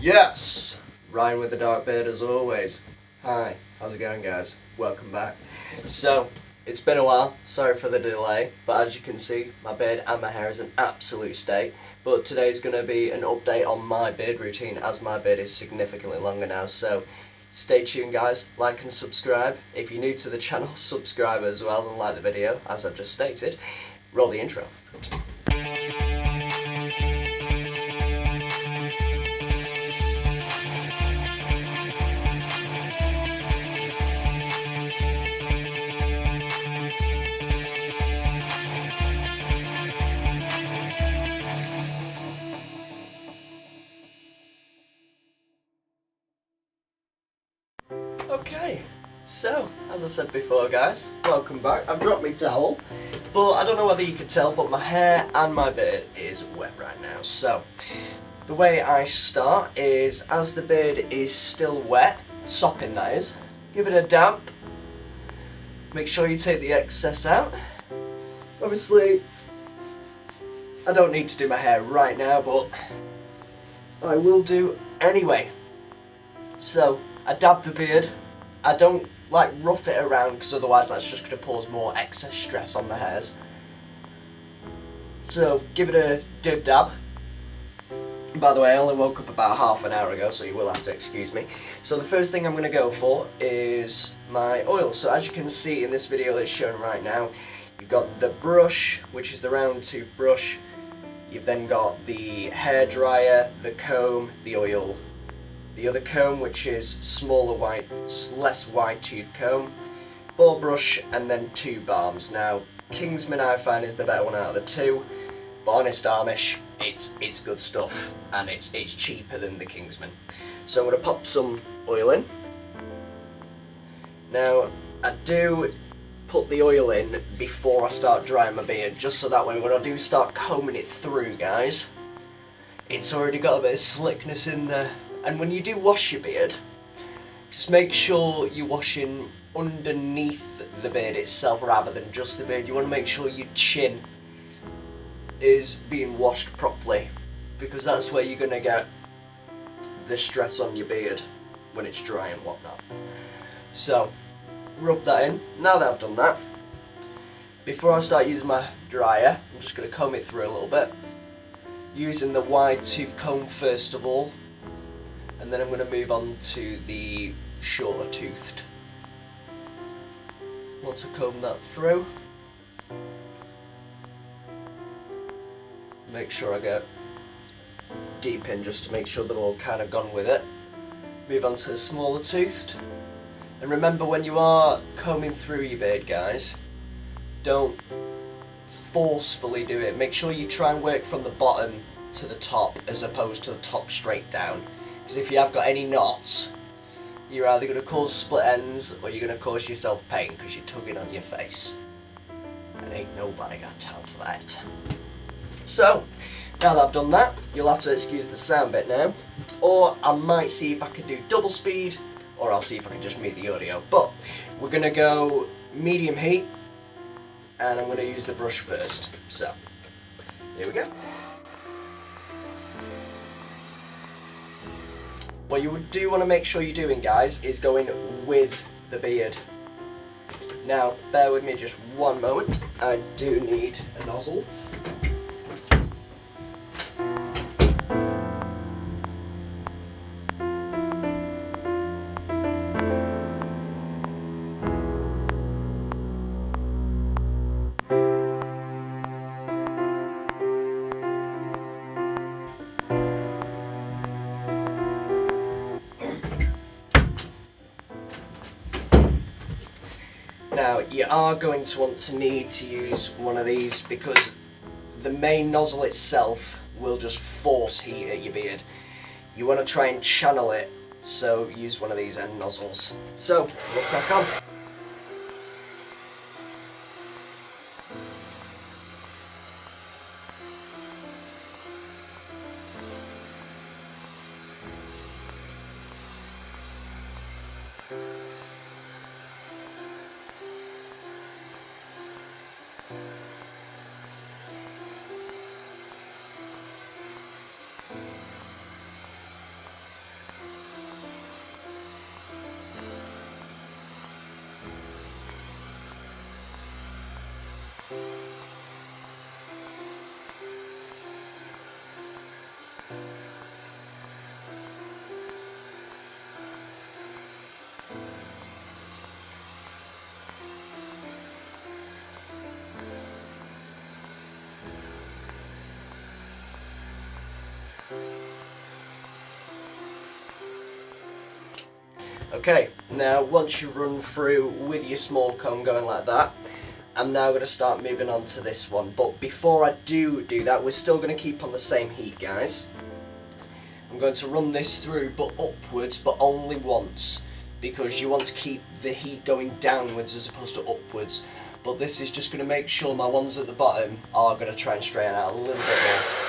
Yes! Ryan with the dark beard as always. Hi, how's it going guys? Welcome back. So, it's been a while, sorry for the delay, but as you can see, my beard and my hair is in absolute state. But today's going to be an update on my beard routine, as my beard is significantly longer now, so stay tuned guys, like and subscribe. If you're new to the channel, subscribe as well and like the video, as I've just stated. Roll the intro. Okay, so, as I said before guys, welcome back. I've dropped my towel, but I don't know whether you can tell, but my hair and my beard is wet right now. So, the way I start is, as the beard is still wet, sopping that is, give it a damp, make sure you take the excess out. Obviously, I don't need to do my hair right now, but I will do anyway. So, I dab the beard. I don't like rough it around because otherwise that's just going to cause more excess stress on the hairs. So give it a dab. By the way, I only woke up about half an hour ago, so you will have to excuse me. So the first thing I'm going to go for is my oil. So as you can see in this video that's shown right now, you've got the brush, which is the round toothbrush. You've then got the hair dryer, the comb, the oil. The other comb, which is smaller less wide tooth comb, Boar brush, and then two balms. Now, Kinsman I find is the better one out of the two, but honest Amish, it's good stuff, and it's cheaper than the Kinsman. So I'm going to pop some oil in. Now, I do put the oil in before I start drying my beard, just so that way when I do start combing it through, guys, it's already got a bit of slickness in there. And when you do wash your beard, just make sure you're washing underneath the beard itself rather than just the beard. You want to make sure your chin is being washed properly, because that's where you're going to get the stress on your beard when it's dry and whatnot. So, rub that in. Now that I've done that, before I start using my dryer, I'm just going to comb it through a little bit, using the wide tooth comb first of all. And then I'm going to move on to the shorter toothed. Once I comb that through, make sure I get deep in just to make sure they're all kind of gone with it. Move on to the smaller toothed. And remember, when you are combing through your beard, guys, don't forcefully do it. Make sure you try and work from the bottom to the top as opposed to the top straight down. Because if you have got any knots, you're either going to cause split ends or you're going to cause yourself pain because you're tugging on your face. And ain't nobody got time for that. So, now that I've done that, you'll have to excuse the sound bit now. Or I might see if I can do double speed, or I'll see if I can just mute the audio. But we're going to go medium heat, and I'm going to use the brush first. So, here we go. What you do want to make sure you're doing, guys, is going with the beard. Now, bear with me just one moment. I do need a nozzle. Now, you are going to want to need to use one of these because the main nozzle itself will just force heat at your beard. You want to try and channel it, so use one of these end nozzles. So, we'll crack on. Okay, now once you run through with your small comb going like that, I'm now going to start moving on to this one. But before I do that, we're still going to keep on the same heat, guys. I'm going to run this through, but upwards, but only once, because you want to keep the heat going downwards as opposed to upwards. But this is just going to make sure my ones at the bottom are going to try and straighten out a little bit more.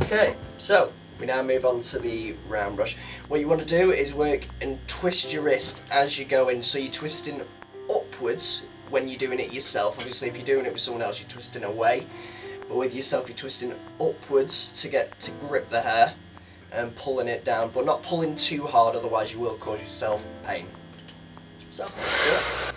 Okay, so we now move on to the round brush. What you want to do is work and twist your wrist as you go in. So you're twisting upwards when you're doing it yourself. Obviously, if you're doing it with someone else, you're twisting away. But with yourself, you're twisting upwards to get to grip the hair and pulling it down. But not pulling too hard, otherwise you will cause yourself pain. So, let's do it.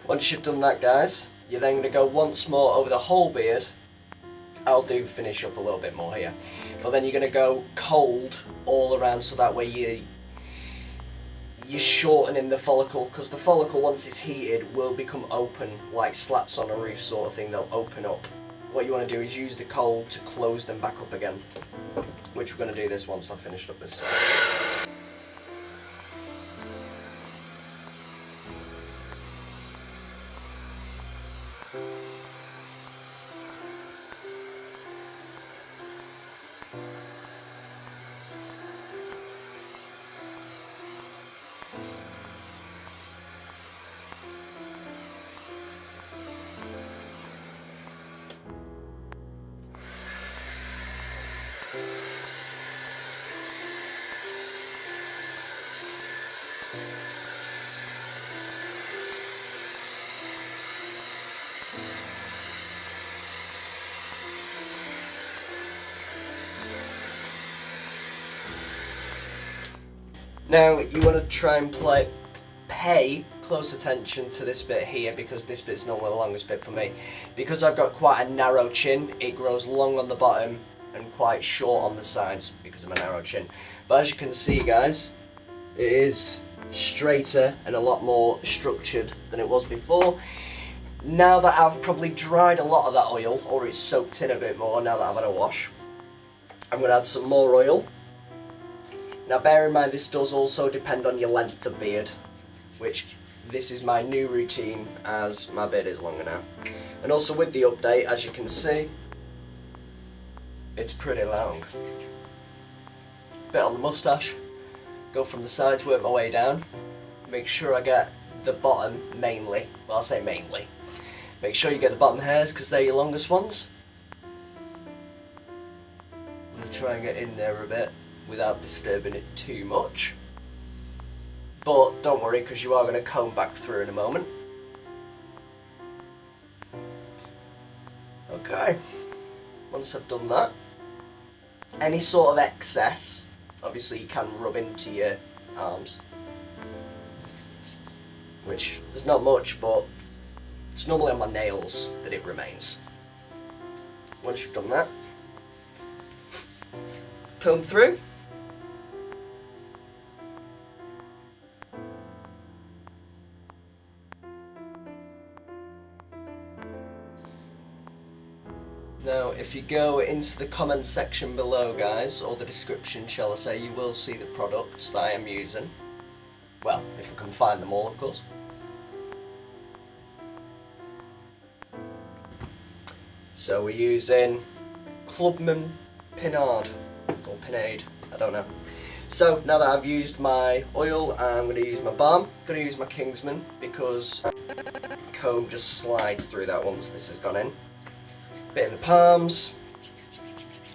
Once you've done that, guys, you're then going to go once more over the whole beard. I'll do finish up a little bit more here. But then you're going to go cold all around, so that way you're shortening the follicle, because the follicle, once it's heated, will become open, like slats on a roof sort of thing. They'll open up. What you want to do is use the cold to close them back up again, which we're going to do this once I've finished up this side. Now you want to try and pay close attention to this bit here, because this bit's normally the longest bit for me. Because I've got quite a narrow chin, it grows long on the bottom and quite short on the sides because of my narrow chin. But as you can see, guys, it is straighter and a lot more structured than it was before. Now that I've probably dried a lot of that oil, or it's soaked in a bit more now that I've had a wash, I'm going to add some more oil. Now bear in mind, this does also depend on your length of beard, which this is my new routine as my beard is longer now. And also with the update, as you can see, it's pretty long. Bit on the moustache, go from the sides, work my way down, make sure I get the bottom mainly, well I'll say mainly, make sure you get the bottom hairs because they're your longest ones. I'm going to try and get in there a bit without disturbing it too much. But don't worry, because you are going to comb back through in a moment. Okay, once I've done that, any sort of excess, obviously you can rub into your arms, which there's not much, but it's normally on my nails that it remains. Once you've done that, comb through. Now, if you go into the comment section below, guys, or the description, shall I say, you will see the products that I am using. Well, if I can find them all, of course. So we're using Clubman Pinard, or Pinade, I don't know. So now that I've used my oil, I'm going to use my balm. I'm going to use my Kinsman because the comb just slides through that once this has gone in. Bit in the palms.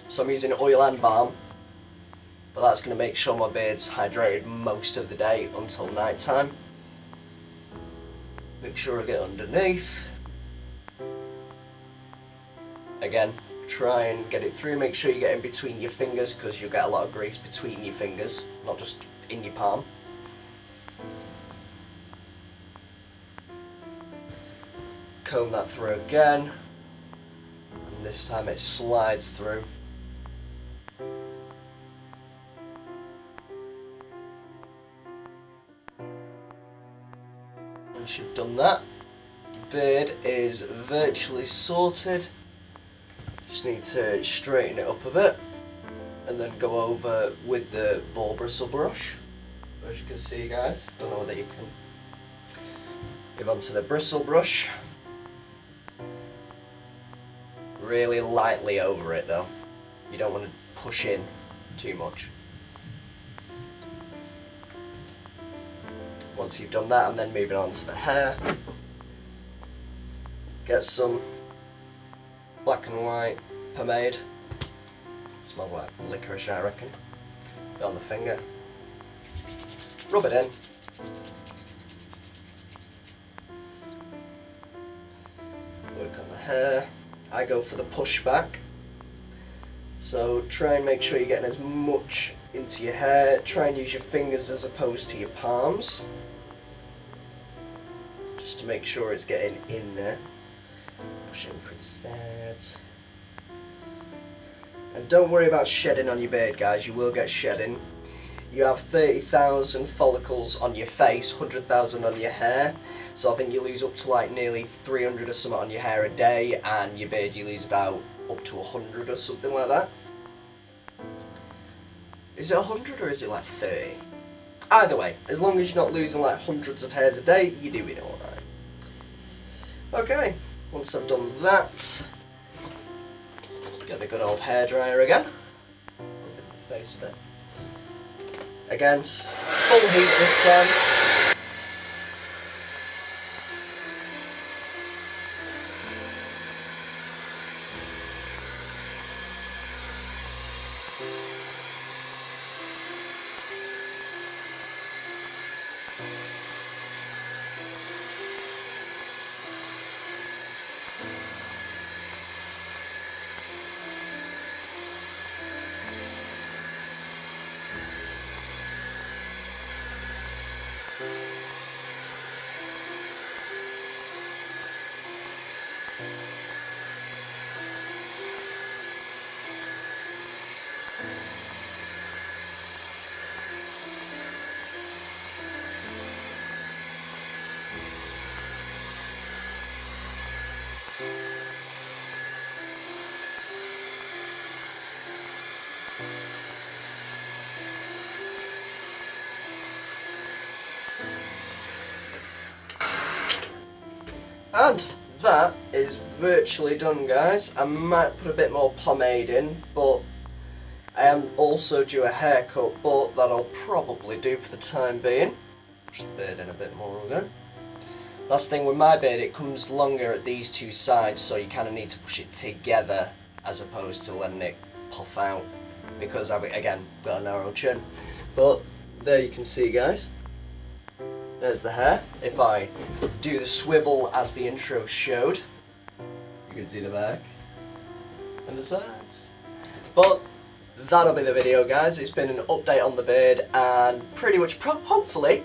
So I'm using oil and balm, but that's going to make sure my beard's hydrated most of the day until night time. Make sure I get underneath. Again, try and get it through. Make sure you get in between your fingers because you'll get a lot of grease between your fingers, not just in your palm. Comb that through again, and this time it slides through. Once you've done that, the beard is virtually sorted. Just need to straighten it up a bit and then go over with the Boar bristle brush. As you can see, guys, don't know whether you can give onto the bristle brush. Really lightly over it though. You don't want to push in too much. Once you've done that, I'm then moving on to the hair. Get some black and white pomade. Smells like licorice, I reckon. Put on the finger. Rub it in. Work on the hair. I go for the pushback. So try and make sure you're getting as much into your hair. Try and use your fingers as opposed to your palms, just to make sure it's getting in there. Push in for the sides. And don't worry about shedding on your beard, guys. You will get shedding. You have 30,000 follicles on your face, 100,000 on your hair. So I think you lose up to like nearly 300 or something on your hair a day, and your beard you lose about up to 100 or something like that. Is it 100 or is it like 30? Either way, as long as you're not losing like hundreds of hairs a day, you're doing alright. Okay, once I've done that, get the good old hairdryer again. Rub it in the face a bit. Again, full heat this time. And that is virtually done, guys. I might put a bit more pomade in, but I am also due a haircut, but that'll probably do for the time being. Just third in a bit more again. Last thing with my beard, it comes longer at these two sides, so you kind of need to push it together as opposed to letting it puff out, because I've, again, got a narrow chin. But there you can see, guys. There's the hair. If I do the swivel as the intro showed, you can see the back and the sides. But that'll be the video, guys. It's been an update on the beard and pretty much, hopefully,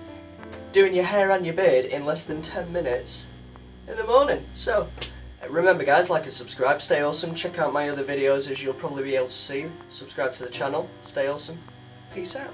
doing your hair and your beard in less than 10 minutes in the morning. So, remember guys, like and subscribe, stay awesome, check out my other videos as you'll probably be able to see. Subscribe to the channel, stay awesome, peace out.